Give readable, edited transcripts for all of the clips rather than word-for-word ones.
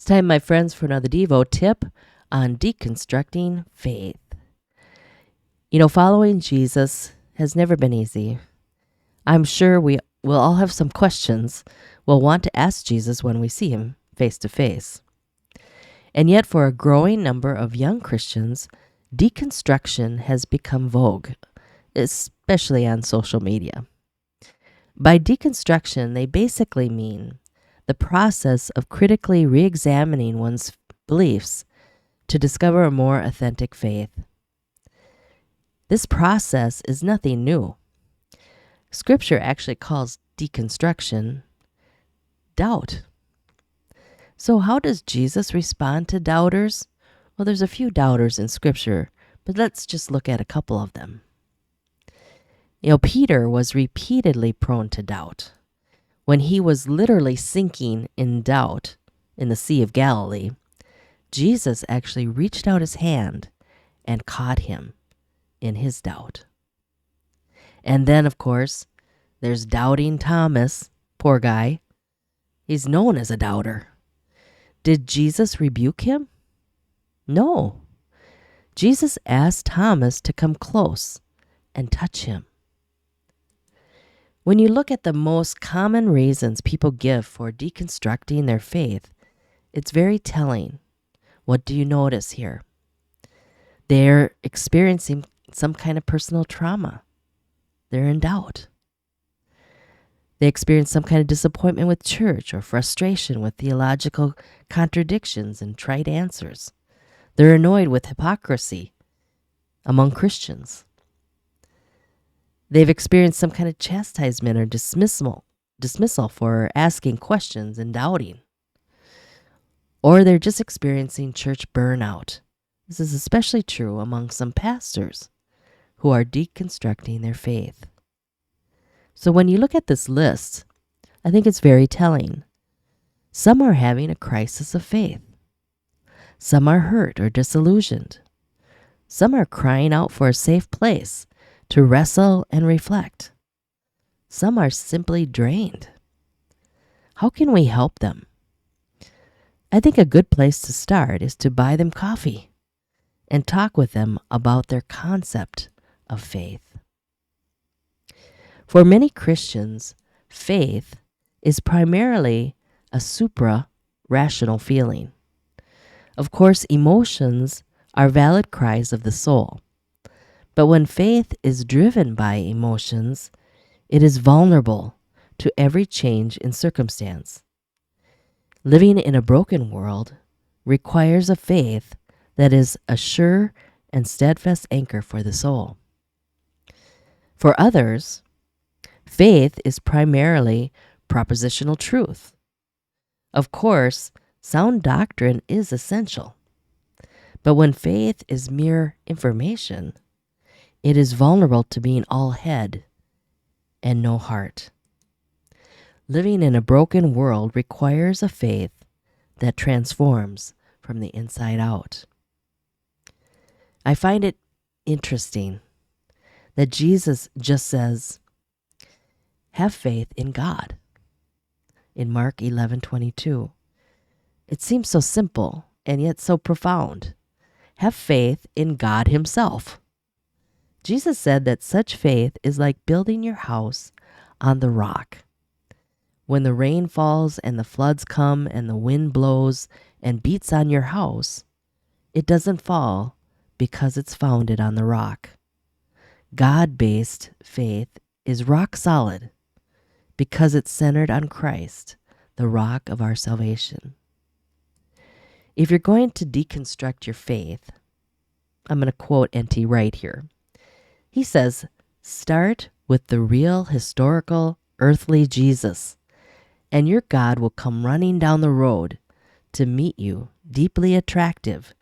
It's time, my friends, for another Devo tip on deconstructing faith. Following Jesus has never been easy. I'm sure we will all have some questions we'll want to ask Jesus when we see him face to face. And yet, for a growing number of young Christians, deconstruction has become vogue, especially on social media. By deconstruction, they basically mean the process of critically re-examining one's beliefs to discover a more authentic faith. This process is nothing new. Scripture actually calls deconstruction doubt. So how does Jesus respond to doubters? Well, there's a few doubters in Scripture, but let's just look at a couple of them. Peter was repeatedly prone to doubt. When he was literally sinking in doubt in the Sea of Galilee, Jesus actually reached out his hand and caught him in his doubt. And then, of course, there's doubting Thomas. Poor guy. He's known as a doubter. Did Jesus rebuke him? No. Jesus asked Thomas to come close and touch him. When you look at the most common reasons people give for deconstructing their faith, it's very telling. What do you notice here? They're experiencing some kind of personal trauma. They're in doubt. They experience some kind of disappointment with church or frustration with theological contradictions and trite answers. They're annoyed with hypocrisy among Christians. They've experienced some kind of chastisement or dismissal for asking questions and doubting. Or they're just experiencing church burnout. This is especially true among some pastors who are deconstructing their faith. So when you look at this list, I think it's very telling. Some are having a crisis of faith. Some are hurt or disillusioned. Some are crying out for a safe place to wrestle and reflect. Some are simply drained. How can we help them? I think a good place to start is to buy them coffee and talk with them about their concept of faith. For many Christians, faith is primarily a supra-rational feeling. Of course, emotions are valid cries of the soul. But when faith is driven by emotions, it is vulnerable to every change in circumstance. Living in a broken world requires a faith that is a sure and steadfast anchor for the soul. For others, faith is primarily propositional truth. Of course, sound doctrine is essential. But when faith is mere information, it is vulnerable to being all head and no heart. Living in a broken world requires a faith that transforms from the inside out. I find it interesting that Jesus just says, have faith in God. In Mark 11:22. It seems so simple and yet so profound. Have faith in God himself. Jesus said that such faith is like building your house on the rock. When the rain falls and the floods come and the wind blows and beats on your house, it doesn't fall because it's founded on the rock. God-based faith is rock solid because it's centered on Christ, the rock of our salvation. If you're going to deconstruct your faith, I'm going to quote N.T. Wright here. He says, start with the real, historical, earthly Jesus, and your God will come running down the road to meet you, deeply attractive,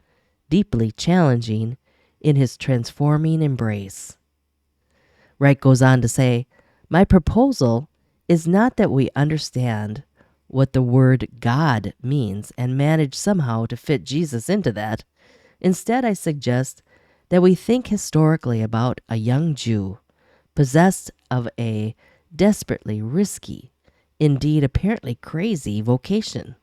deeply challenging in his transforming embrace. Wright goes on to say, my proposal is not that we understand what the word God means and manage somehow to fit Jesus into that. Instead, I suggest that we think historically about a young Jew possessed of a desperately risky, indeed apparently crazy vocation.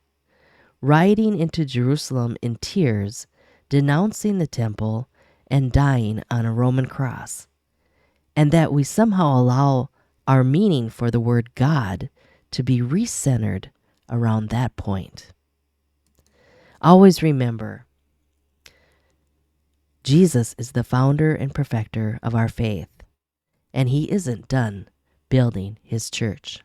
riding into Jerusalem in tears, denouncing the temple, and dying on a Roman cross, and that we somehow allow our meaning for the word God to be recentered around that point. Always remember, Jesus is the founder and perfecter of our faith, and he isn't done building his church.